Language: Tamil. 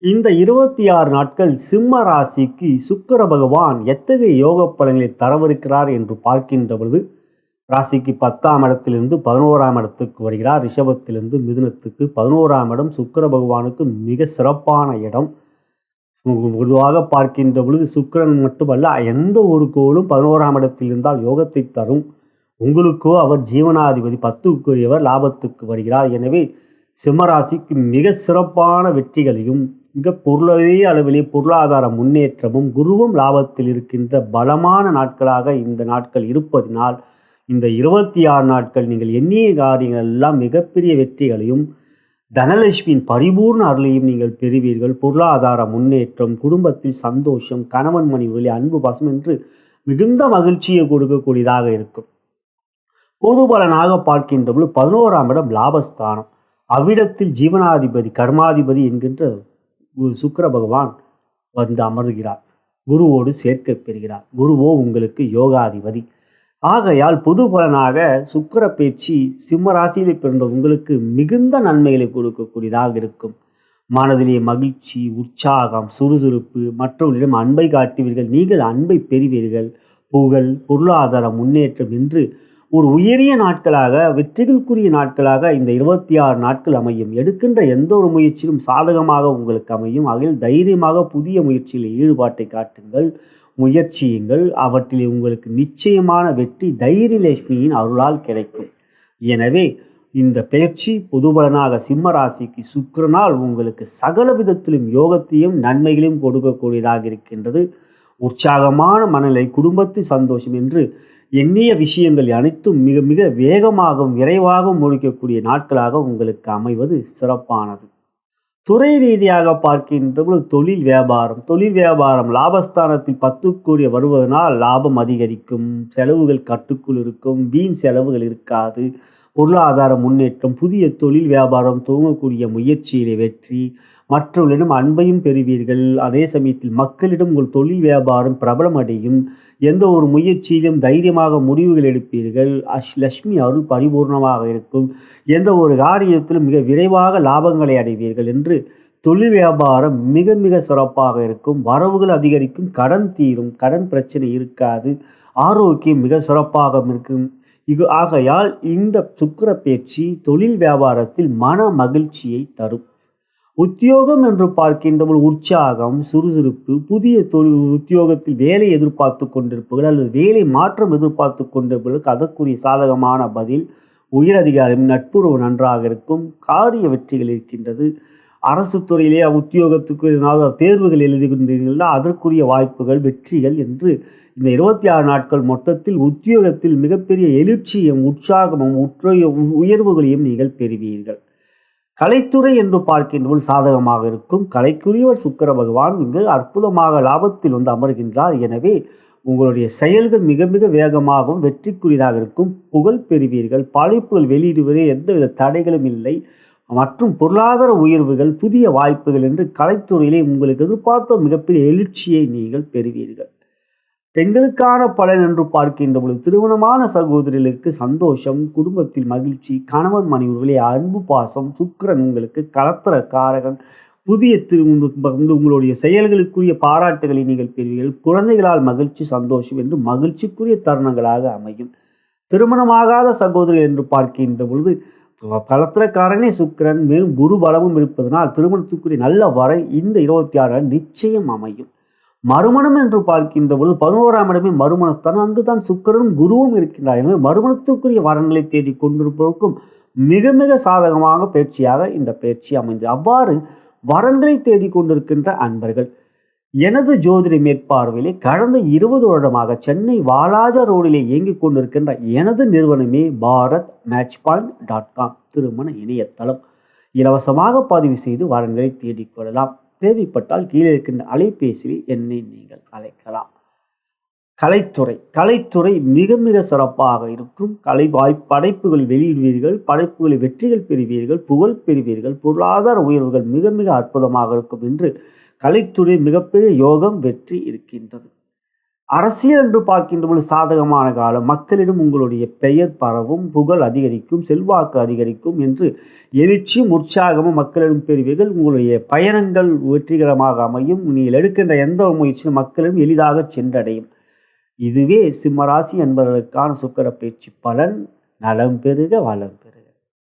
இந்த 26 நாட்கள் சிம்ம ராசிக்கு சுக்கிர பகவான் எத்தகைய யோக பலன்களை தரவிருக்கிறார் என்று பார்க்கின்ற பொழுது, ராசிக்கு 10ஆம் இடத்திலிருந்து 11ஆம் இடத்துக்கு வருகிறார். ரிஷபத்திலிருந்து மிதுனத்துக்கு 11ஆம் இடம் சுக்கிர பகவானுக்கு மிக சிறப்பான இடம். பொதுவாக பார்க்கின்ற பொழுது சுக்கிரன் மட்டுமல்ல, எந்த ஒரு கோளும் 11ஆம் இடத்தில் இருந்தால் யோகத்தை தரும். உங்களுக்கோ அவர் ஜீவனாதிபதி 10க்குரியவர், லாபத்துக்கு வருகிறார். எனவே சிம்மராசிக்கு மிக சிறப்பான வெற்றிகளையும் மிக அளவிலே பொருளாதார முன்னேற்றமும் குருவும் லாபத்தில் இருக்கின்ற பலமான நாட்களாக இந்த நாட்கள் இருப்பதினால், இந்த 26 நாட்கள் நீங்கள் எண்ணிய காரியங்கள் எல்லாம் மிகப்பெரிய வெற்றிகளையும் தனலட்சுமியின் பரிபூர்ண அருளையும் நீங்கள் பெறுவீர்கள். பொருளாதார முன்னேற்றம், குடும்பத்தில் சந்தோஷம், கணவன் மனைவி அன்பு பாசம் என்று மிகுந்த மகிழ்ச்சியை கொடுக்கக்கூடியதாக இருக்கும். பொது பலனாக பார்க்கின்ற பொழுது 11ஆம் இடம் லாபஸ்தானம். அவ்விடத்தில் ஜீவனாதிபதி கர்மாதிபதி என்கின்ற சுக்கிர பகவான் வந்து அமர்கிறார். குருவோடு சேர்க்கை பெறுகிறார். குருவோ உங்களுக்கு யோகாதிபதி. ஆகையால் பொது பலனாக சுக்கிர பேச்சு சிம்ம ராசியில் பிறந்த உங்களுக்கு மிகுந்த நன்மைகளை கொடுக்கக்கூடியதாக இருக்கும். மனதிலே மகிழ்ச்சி, உற்சாகம், சுறுசுறுப்பு, மற்றவர்களிடம் அன்பை காட்டுவீர்கள். நீங்கள் அன்பை பெறுவீர்கள். புகழ், பொருளாதார முன்னேற்றம் என்று ஒரு உயரிய நாட்களாக, வெற்றிகளுக்குரிய நாட்களாக இந்த 26 நாட்கள் அமையும். எடுக்கின்ற எந்த ஒரு முயற்சியிலும் சாதகமாக உங்களுக்கு அமையும். அதில் தைரியமாக புதிய முயற்சியில் ஈடுபாட்டை காட்டுங்கள், முயற்சியுங்கள். அவற்றில் உங்களுக்கு நிச்சயமான வெற்றி தைரியலட்சுமியின் அருளால் கிடைக்கும். எனவே இந்த பயிற்சி பொதுபலனாக சிம்ம ராசிக்கு சுக்கிரனால் உங்களுக்கு சகல விதத்திலும் யோகத்தையும் நன்மைகளையும் கொடுக்கக்கூடியதாக இருக்கின்றது. உற்சாகமான மனநிலை, குடும்பத்து சந்தோஷம் என்று எண்ணிய விஷயங்கள் அனைத்தும் மிக மிக வேகமாகவும் விரைவாகவும் முடிக்கக்கூடிய நாட்களாக உங்களுக்கு அமைவது சிறப்பானது. துறை ரீதியாக பார்க்கின்ற பொழுது தொழில் வியாபாரம் லாபஸ்தானத்தில் 10 வருவதனால் லாபம் அதிகரிக்கும். செலவுகள் கட்டுக்குள் இருக்கும். வீண் செலவுகள் இருக்காது. பொருளாதார முன்னேற்றம், புதிய தொழில் வியாபாரம் துவங்கக்கூடிய முயற்சியிலே வெற்றி, மற்றவர்களிடம் அன்பையும் பெறுவீர்கள். அதே சமயத்தில் மக்களிடம் உங்கள் தொழில் வியாபாரம் பிரபலம் அடையும். எந்த ஒரு முயற்சியிலும் தைரியமாக முடிவுகள் எடுப்பீர்கள். லட்சுமி அருள் பரிபூர்ணமாக இருக்கும். எந்த ஒரு காரியத்திலும் மிக விரைவாக லாபங்களை அடைவீர்கள் என்று தொழில் வியாபாரம் மிக மிக சிறப்பாக இருக்கும். வரவுகள் அதிகரிக்கும். கடன் தீரும். கடன் பிரச்சனை இருக்காது. ஆரோக்கியம் மிக சிறப்பாக இருக்கும். ஆகையால் இந்த சுக்கிர பேச்சு தொழில் வியாபாரத்தில் மன மகிழ்ச்சியை தரும். உத்தியோகம் என்று பார்க்கின்றபோது உற்சாகம், சுறுசுறுப்பு, புதிய தொழில் உத்தியோகத்தில் வேலை எதிர்பார்த்து கொண்டிருப்பவர்கள் அல்லது வேலை மாற்றம் எதிர்பார்த்து கொண்டிருப்பவர்களுக்கு அதற்குரிய சாதகமான பதில். உயரதிகாரியும் நட்புறவு நன்றாக இருக்கும். காரிய வெற்றிகள் இருக்கின்றது. அரசு துறையிலே உத்தியோகத்துக்கு தேர்வுகள் எழுதி கொண்டிருக்கிறீர்களா, அதற்குரிய வாய்ப்புகள், வெற்றிகள் என்று இந்த 26 நாட்கள் மொத்தத்தில் உத்தியோகத்தில் மிகப்பெரிய எழுச்சியும் உற்சாகமும் உயர்வுகளையும் நீங்கள் பெறுவீர்கள். கலைத்துறை என்று பார்க்கின்றபோது சாதகமாக இருக்கும். கலைக்குரியவர் சுக்கிர பகவான் இங்கு அற்புதமாக லாபத்தில் வந்து அமர்கின்றார். எனவே உங்களுடைய செயல்கள் மிக மிக வேகமாகவும் வெற்றிக்குரியதாக இருக்கும். புகழ் பெறுவீர்கள். படைப்புகள் வெளியிடுவதே எந்தவித தடைகளும் இல்லை. மற்றும் பொருளாதார உயர்வுகள், புதிய வாய்ப்புகள் என்று கலைத்துறையிலே உங்களுக்கு எதிர்பார்த்த மிகப்பெரிய எழுச்சியை நீங்கள் பெறுவீர்கள். பெண்களுக்கான பலன் என்று பார்க்கின்ற பொழுது திருமணமான சகோதரிகளுக்கு சந்தோஷம், குடும்பத்தில் மகிழ்ச்சி, கணவன் மனைவிகளே அன்பு பாசம். சுக்கிரன் உங்களுக்கு கலத்திர காரகன். புதிய உங்களுடைய செயல்களுக்குரிய பாராட்டுகளை நீங்கள் பெறுவீர்கள். குழந்தைகளால் மகிழ்ச்சி, சந்தோஷம் என்று மகிழ்ச்சிக்குரிய தருணங்களாக அமையும். திருமணமாகாத சகோதரிகள் என்று பார்க்கின்ற பொழுது கலத்திரக்காரனே சுக்கிரன், மேலும் குரு பலமும் இருப்பதனால் திருமணத்துக்குரிய நல்ல வரை இந்த 26 நிச்சயம் அமையும். மறுமணம் என்று பார்க்கின்ற பொழுது 11ஆம் இடமே மறுமணஸ்தானம். அங்குதான் சுக்கிரனும் குருவும் இருக்கின்றார். எனவே மறுமணத்துக்குரிய வரன்களை தேடி கொண்டிருப்பதற்கும் மிக மிக சாதகமாக பயிற்சியாக இந்த பயிற்சி அமைந்தது. அவ்வாறு வரன்களை தேடி கொண்டிருக்கின்ற அன்பர்கள், எனது ஜோதிட மேற்பார்வையிலே கடந்த 20 வருடமாக சென்னை வாலாஜா ரோடிலே இயங்கிக் கொண்டிருக்கின்ற எனது நிறுவனமே bharatmatchpoint.com திருமண இணையதளம். இலவசமாக பதிவு செய்து வரன்களை தேடிக்கொள்ளலாம். தேவைப்பட்டால் கீழே இருக்கின்ற அலைபேசியில் என்னை நீங்கள் அழைக்கலாம். கலைத்துறை மிக மிக சிறப்பாக இருக்கும். படைப்புகள் வெளியிடுவீர்கள். படைப்புகளை வெற்றிகள் பெறுவீர்கள். புகழ் பெறுவீர்கள். பொருளாதார உயர்வுகள் மிக மிக அற்புதமாக இருக்கும் என்று கலைத்துறை மிகப்பெரிய யோகம் வெற்றி இருக்கின்றது. அரசியல் என்று பார்க்கின்ற பொழுது சாதகமான காலம். மக்களிடம் உங்களுடைய பெயர் பரவும், புகழ் அதிகரிக்கும், செல்வாக்கு அதிகரிக்கும் என்று எழுச்சியும் உற்சாகமும் மக்களிடம் பெறுவீர்கள். உங்களுடைய பயணங்கள் வெற்றிகரமாக அமையும். நீங்கள் எடுக்கின்ற எந்த ஒரு முயற்சியும் மக்களிடம் எளிதாக சென்றடையும். இதுவே சிம்மராசி என்பதற்கான சுக்கிர பயிற்சி பலன். நலம் பெறுக, வளம் பெறுக.